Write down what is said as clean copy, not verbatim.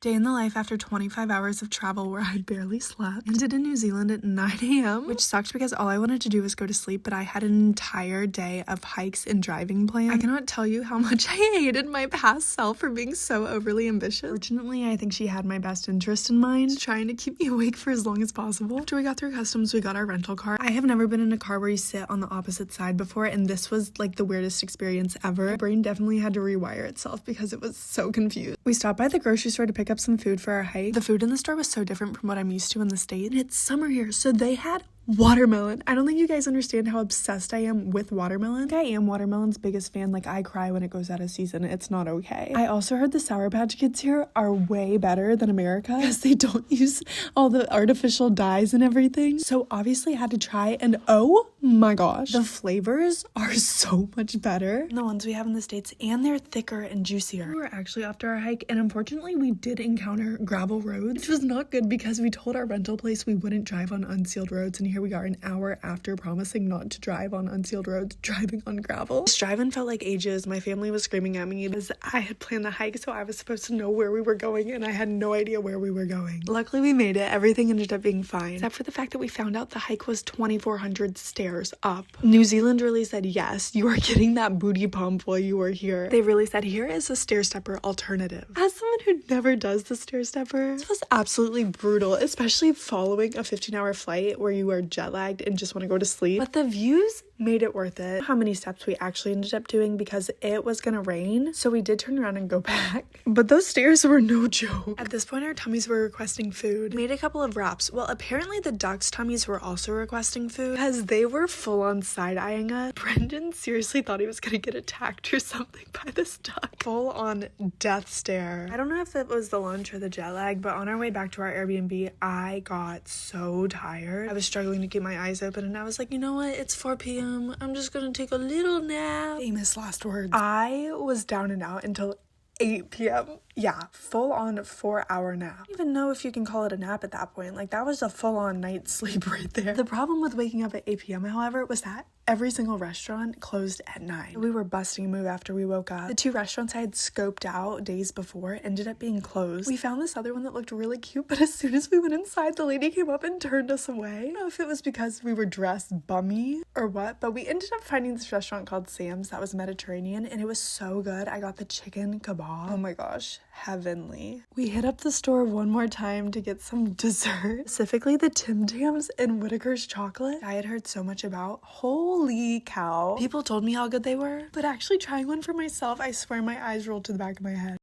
Day in the life after 25 hours of travel where I barely slept. Ended in New Zealand at 9 a.m. which sucked because all I wanted to do was go to sleep, but I had an entire day of hikes and driving planned. I cannot tell you how much I hated my past self for being so overly ambitious. Fortunately, I think she had my best interest in mind, trying to keep me awake for as long as possible. After we got through customs, we got our rental car. I have never been in a car where you sit on the opposite side before, and this was like the weirdest experience ever. My brain definitely had to rewire itself because it was so confused. We stopped by the grocery store to pick up some food for our hike. The food in the store was so different from what I'm used to in the States. And it's summer here, so they had watermelon. I don't think you guys understand how obsessed I am with watermelon. I am watermelon's biggest fan. Like, I cry when it goes out of season. It's not okay. I also heard the Sour Patch Kids here are way better than America because they don't use all the artificial dyes and everything. So obviously I had to try, and oh my gosh, the flavors are so much better than the ones we have in the States, and they're thicker and juicier. We were actually after our hike, and unfortunately we did encounter gravel roads, which was not good because we told our rental place we wouldn't drive on unsealed roads, and here we are an hour after promising not to drive on unsealed roads, driving on gravel. This driving felt like ages. My family was screaming at me because I had planned the hike, so I was supposed to know where we were going, and I had no idea where we were going. Luckily we made it. Everything ended up being fine, except for the fact that we found out the hike was 2,400 stairs up. New Zealand really said, yes, you are getting that booty pump while you are here. They really said, here is a stair stepper alternative. As someone who never does the stair stepper, this was absolutely brutal, especially following a 15-hour flight where you are jet lagged and just want to go to sleep. But the views made it worth it. How many steps we actually ended up doing because it was gonna rain, so we did turn around and go back. But those stairs were no joke. At this point, our tummies were requesting food. Made a couple of wraps. Well, apparently the ducks' tummies were also requesting food because they were full on side-eyeing us. Brendan seriously thought he was gonna get attacked or something by this duck. Full on death stare. I don't know if it was the lunch or the jet lag, but on our way back to our Airbnb, I got so tired. I was struggling to keep my eyes open, and I was like, you know what? It's 4 p.m. I'm just gonna take a little nap. Famous last words. I was down and out until 8 p.m. Yeah, full on 4-hour nap. I don't even know if you can call it a nap at that point. Like, that was a full on night's sleep right there. The problem with waking up at 8 p.m. however was that every single restaurant closed at 9. We were busting a move after we woke up. The 2 restaurants I had scoped out days before ended up being closed. We found this other one that looked really cute, but as soon as we went inside, the lady came up and turned us away. I don't know if it was because we were dressed bummy or what, but we ended up finding this restaurant called Sam's that was Mediterranean, and it was so good. I got the chicken kebab. Oh my gosh, heavenly. We hit up the store one more time to get some dessert, specifically the Tim Tams and Whitaker's chocolate I had heard so much about. Holy cow. People told me how good they were, but actually trying one for myself, I swear my eyes rolled to the back of my head.